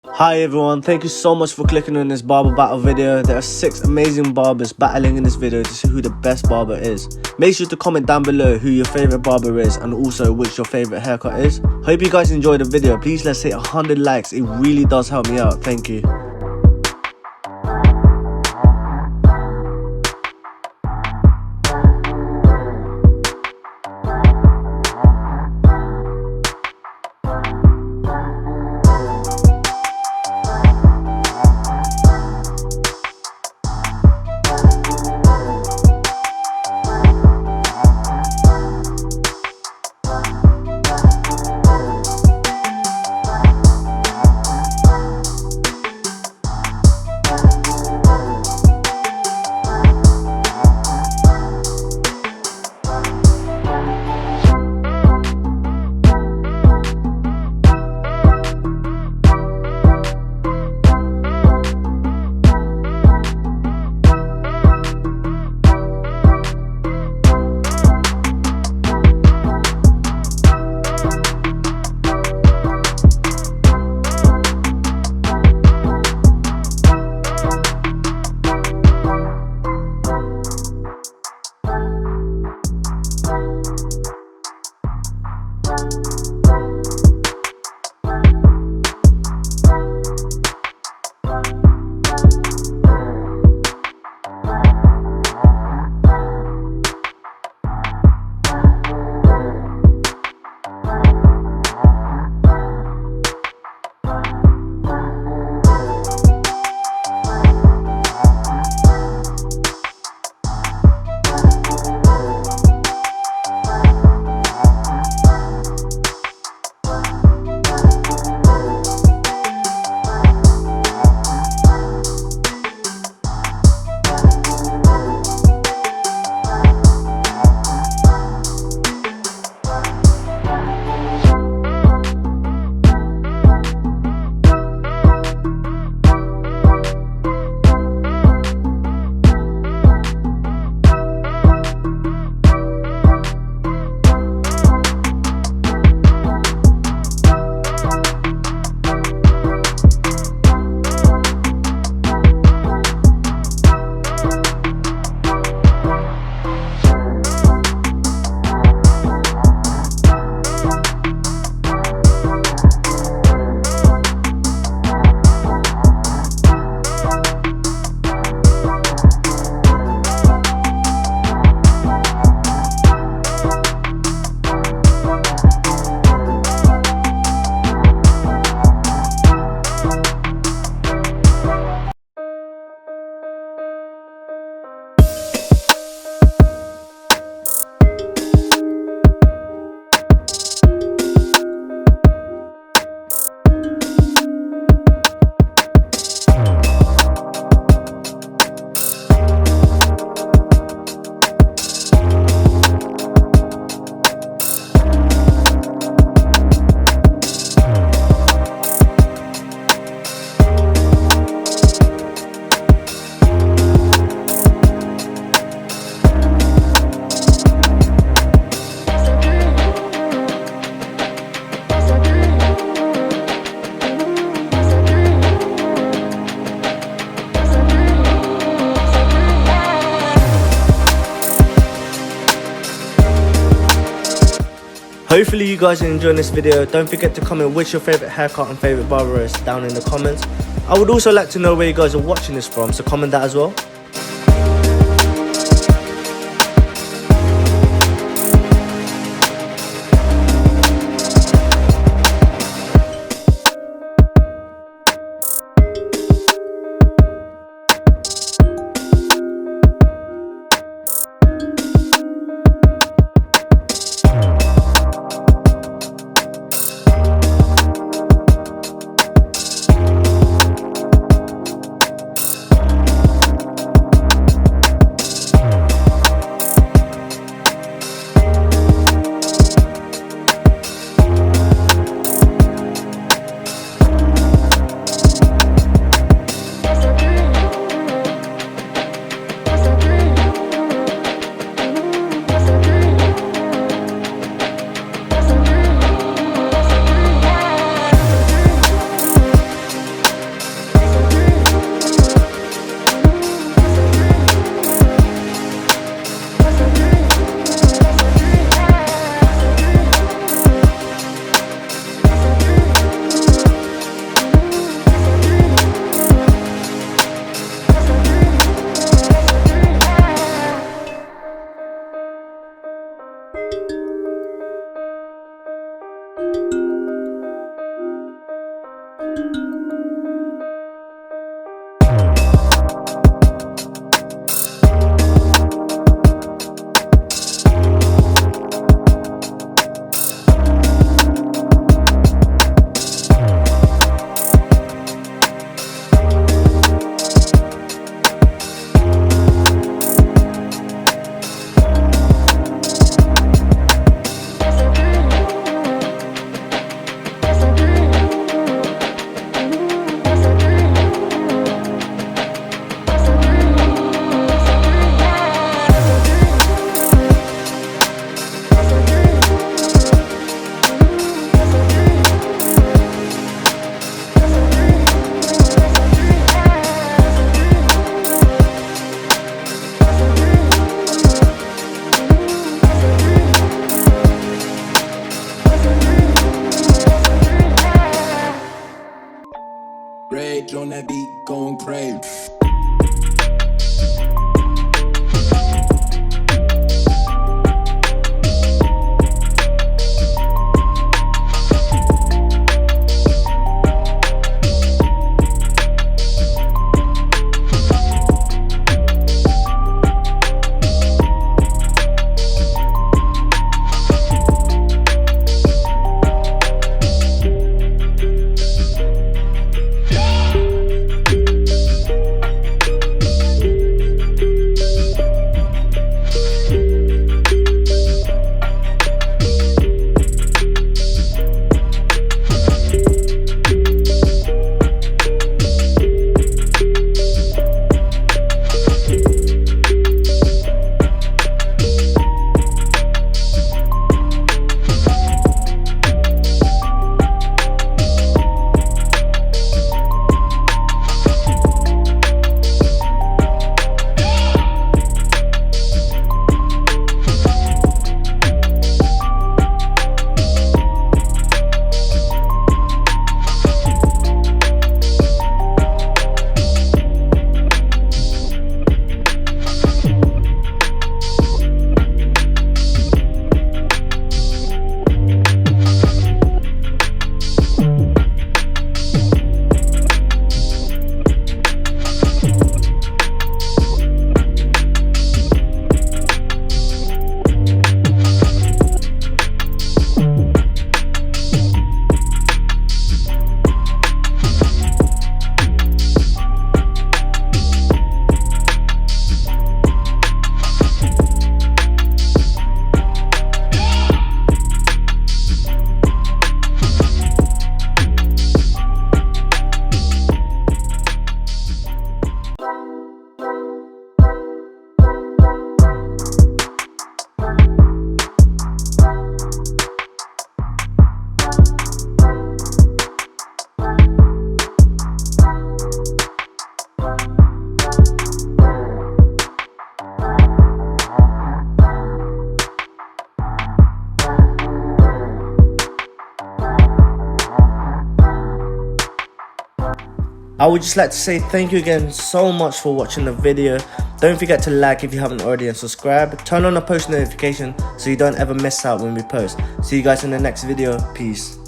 Hi everyone, thank you so much for clicking on this barber battle video. There are 6 amazing barbers battling in this video to see who the best barber is. Make sure to comment down below who your favourite barber is and also which your favourite haircut is. Hope you guys enjoyed the video. Please let's hit 100 likes, it really does help me out, thank you. Hopefully you guys are enjoying this video. Don't forget to comment which your favourite haircut and favourite barber is down in the comments. I would also like to know where you guys are watching this from, so comment that as well. that beat going crazy. I would just like to say thank you again so much for watching the video. Don't forget to like if you haven't already and subscribe. Turn on the post notification so you don't ever miss out when we post. See you guys in the next video. Peace.